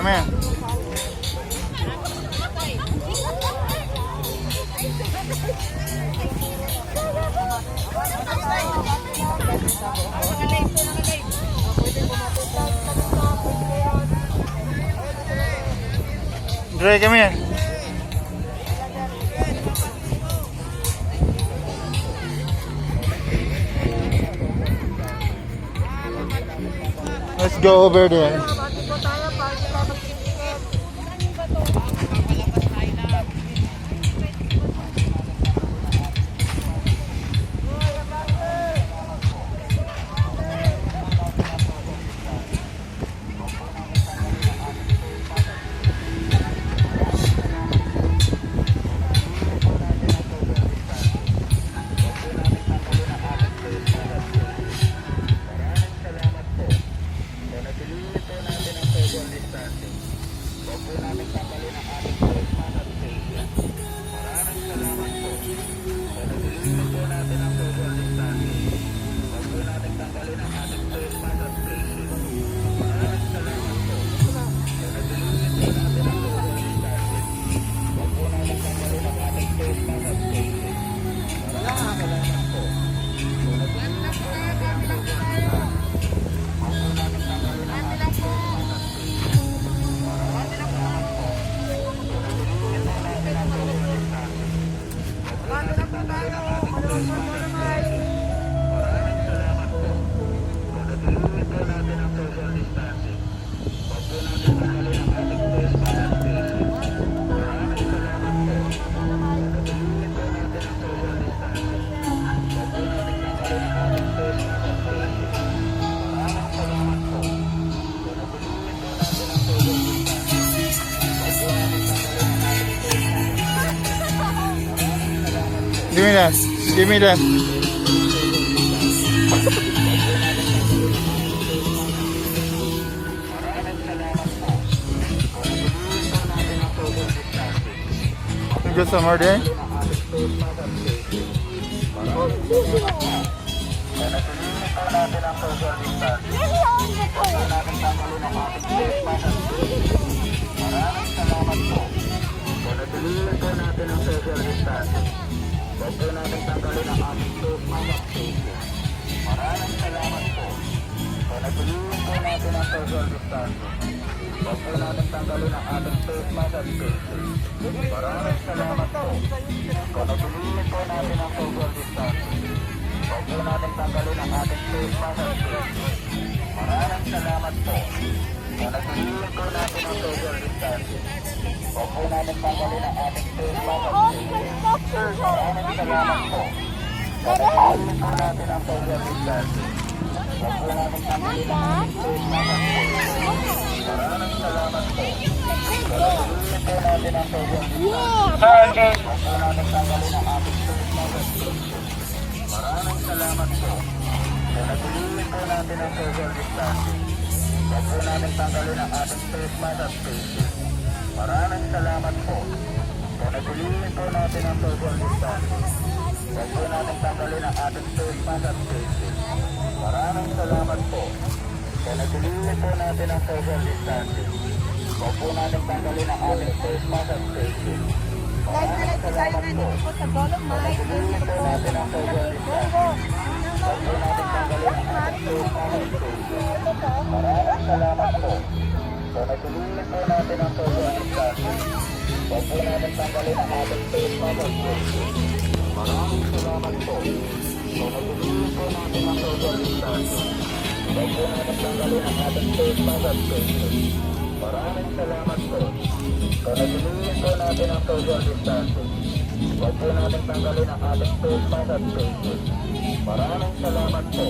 Come here. Dre, come here. Let's go over there. Give me that. Give me that. You got some more there? Huwag po natin tanggalin ang ating face mask at face shield. Maraming salamat po. So natuloy po natin ang social distancing. Huwag po natin tanggalin ang ating face mask at face shield. Maraming salamat po. So natuloy po natin ang social distancing. Huwag po natin tanggalin ang ating face mask at face shield. Maraming salamat po. So natuloy po natin ang social distancing. Huwag po natin tanggalin ang ating face mask at face shield. Maraming salamat po. Pagkakasin po natin ang social distancing. Huwag po natin tanggalin ang ating face mask at face shield. Maraming salamat po. Pagkakasin po natin ang social distancing. Huwag po natin tanggalin ang ating face mask at face shield. Maraming salamat po. Pagkakasin po natin ang social distancing. Huwag po natin tanggalin ang ating face mask at face shield. Maraming salamat po. Panatilihin po natin ang social distancing. Huwag po natin tanggalin ang ating face mask at face shield. Maraming salamat po. Panatilihin po natin ang social distancing. Huwag po natin tanggalin ang ating face mask at face shield. Maraming salamat po. Panatilihin po natin ang social distancing. Huwag po natin tanggalin ang ating face mask at face shield. Maraming salamat po. Panatilihin po natin ang social distancing. Huwag po natin tanggalin ang ating face mask at face shield. Maraming salamat po. Panatilihin po natin ang social distancing. Huwag po natin tanggalin ang ating face mask at face shield. Maraming salamat po. Panatilihin po natin ang social distancing. Huwag po natin tanggalin ang ating face mask at face shield. Maraming salamat po.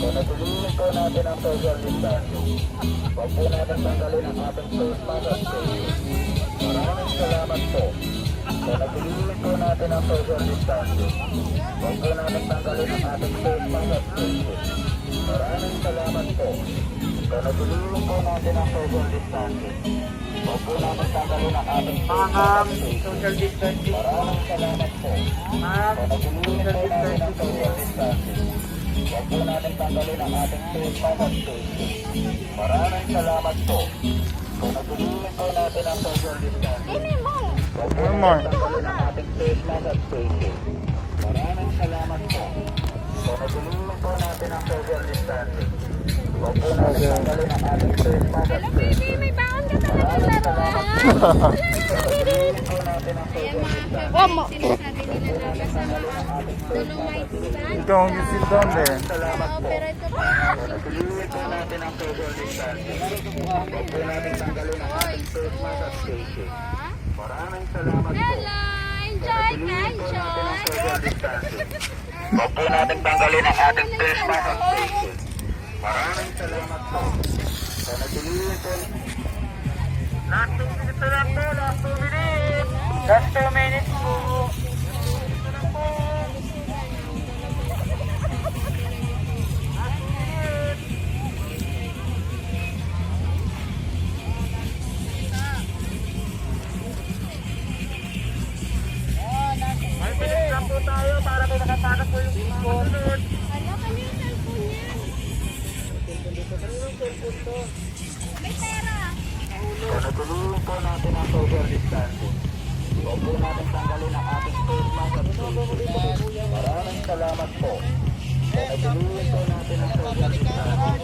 Panatilihin po natin ang social distancing. Huwag po natin tanggalin ang ating face mask at face shield. Maraming salamat po. Panatilihin po natin ang social distancing. Huwag po natin tanggalin ang ating face mask at face shield. Maraming salamat po. Panatilihin po natin ang social distancing. Huwag po natin tanggalin ang ating face mask at face shield. Social distancing. Maraming salamat po. Panatilihin po natin ang social distancing. Huwag po natin tanggalin ang ating face mask at face shield. Maraming salamat po. Panatilihin po natin ang social distancing. Huwag po One more. natin tanggalin ang ating face mask at face shield. Maraming salamat po. Panatilihin po natin ang social distancing. Huwag po natin tanggalin ang ating face mask at face shield. May baon ka talaga laro, ha? Panatilihin po natin ang social distancing. Sinasabi nila na kasama ang Dolomite Stand. Ikaw ang sit down there. Salamat Oo, po. pero ito po yung Panatilihin po natin ang social distancing. Huwag po natin tanggalin ang ating face mask at face shield. Maraming salamat po. Hello! Enjoy ka, enjoy! Social distancing. Huwag po natin tanggalin ang ating face mask at face shield. Maraming salamat po. Panatilihin po. Last 2 minutes na lang po. Last 2 minutes. Last 2 minutes po. Ito na po. May minutes lang po tayo para may nakatakas po yung sunod. Ano kami yung cellphone niya? May pera! Panatilihin po natin ang social distancing. Huwag po natin tanggalin ang ating face mask at face shield. Maraming salamat po. Panatilihin po natin ang social distancing.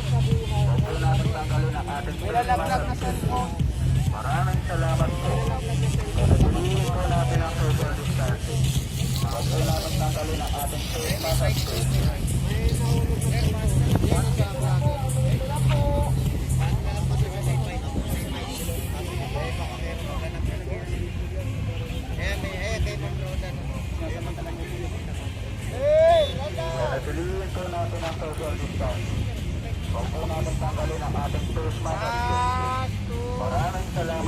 Huwag po natin tanggalin ang ating face mask at face shield. Maraming salamat po. Panatilihin po natin ang social distancing. Huwag po natin tanggalin ang ating face mask at face shield. Panatilihin po natin ang social distancing. Huwag po natin tanggalin ang ating face mask at face shield. Maraming salamat.